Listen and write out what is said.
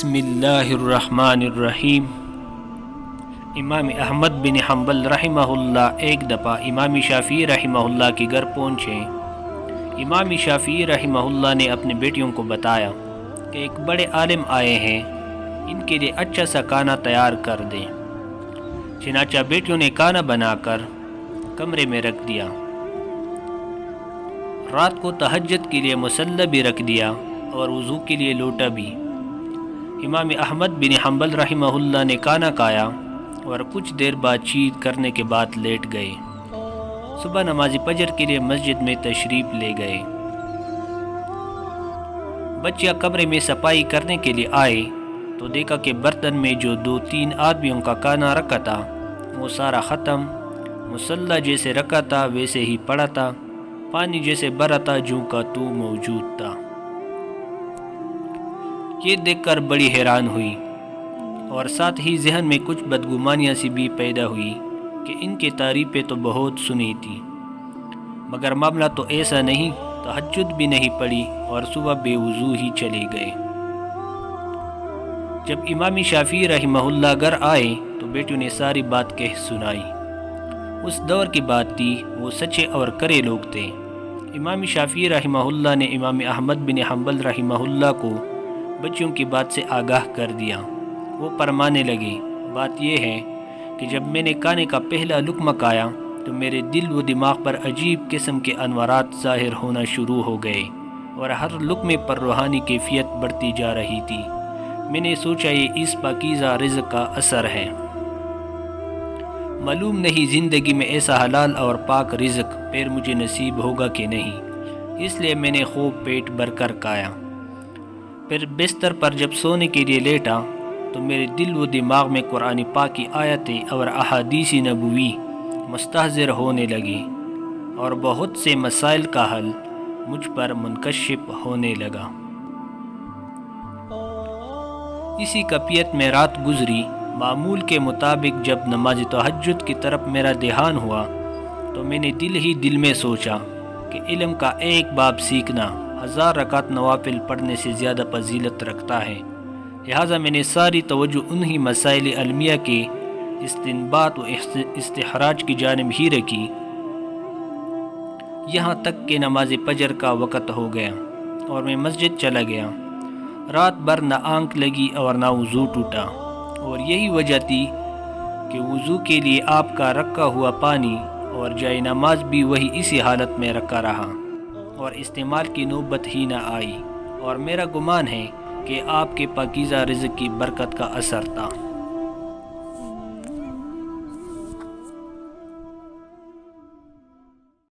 بسم اللہ الرحمن الرحیم۔ امام احمد بن حنبل رحمہ اللہ ایک دفعہ امام شافعی رحمہ اللہ کے گھر پہنچے۔ امام شافعی رحمہ اللہ نے اپنے بیٹیوں کو بتایا کہ ایک بڑے عالم آئے ہیں، ان کے لیے اچھا سا کھانا تیار کر دیں۔ چنانچہ بیٹیوں نے کھانا بنا کر کمرے میں رکھ دیا۔ رات کو تہجد کے لیے مصلی بھی رکھ دیا اور وضو کے لیے لوٹا بھی۔ امام احمد بن حنبل رحمہ اللہ نے کھانا کھایا اور کچھ دیر بات چیت کرنے کے بعد لیٹ گئے۔ صبح نماز فجر کے لیے مسجد میں تشریف لے گئے۔ بچیاں کمرے میں صفائی کرنے کے لیے آئے تو دیکھا کہ برتن میں جو 2-3 آدمیوں کا کھانا رکھا تھا وہ سارا ختم، مصلی جیسے رکھا تھا ویسے ہی پڑا تھا، پانی جیسے بھرا تھا جوں کا تو موجود تھا۔ یہ دیکھ کر بڑی حیران ہوئی اور ساتھ ہی ذہن میں کچھ بدگمانیاں سی بھی پیدا ہوئی کہ ان کی تعریفیں تو بہت سنی تھی، مگر معاملہ تو ایسا نہیں، تہجد بھی نہیں پڑی اور صبح بے وضو ہی چلے گئے۔ جب امام شافعی رحمہ اللہ گھر آئے تو بیٹیوں نے ساری بات کہہ سنائی۔ اس دور کی بات تھی، وہ سچے اور کرے لوگ تھے۔ امام شافعی رحمہ اللہ نے امام احمد بن حنبل رحمہ اللہ کو بچیوں کی بات سے آگاہ کر دیا۔ وہ فرمانے لگے، بات یہ ہے کہ جب میں نے کھانے کا پہلا لقمہ کھایا تو میرے دل و دماغ پر عجیب قسم کے انوارات ظاہر ہونا شروع ہو گئے اور ہر لقمے پر روحانی کیفیت بڑھتی جا رہی تھی۔ میں نے سوچا یہ اس پاکیزہ رزق کا اثر ہے۔ معلوم نہیں زندگی میں ایسا حلال اور پاک رزق پھر مجھے نصیب ہوگا کہ نہیں، اس لیے میں نے خوب پیٹ بھر کر کھایا۔ پھر بستر پر جب سونے کے لیے لیٹا تو میرے دل و دماغ میں قرآن پاک کی آیتیں اور احادیث نبوی مستحضر ہونے لگی اور بہت سے مسائل کا حل مجھ پر منکشف ہونے لگا۔ اسی کیفیت میں رات گزری۔ معمول کے مطابق جب نماز تہجد کی طرف میرا دھیان ہوا تو میں نے دل ہی دل میں سوچا کہ علم کا ایک باب سیکھنا 1000 رکعت نوافل پڑھنے سے زیادہ فضیلت رکھتا ہے، لہٰذا میں نے ساری توجہ انہی مسائل علمیہ کے استنباط و استخراج کی جانب ہی رکھی، یہاں تک کہ نماز فجر کا وقت ہو گیا اور میں مسجد چلا گیا۔ رات بھر نہ آنکھ لگی اور نہ وضو ٹوٹا، اور یہی وجہ تھی کہ وضو کے لیے آپ کا رکھا ہوا پانی اور جائے نماز بھی وہی اسی حالت میں رکھا رہا اور استعمال کی نوبت ہی نہ آئی، اور میرا گمان ہے کہ آپ کے پاکیزہ رزق کی برکت کا اثر تھا۔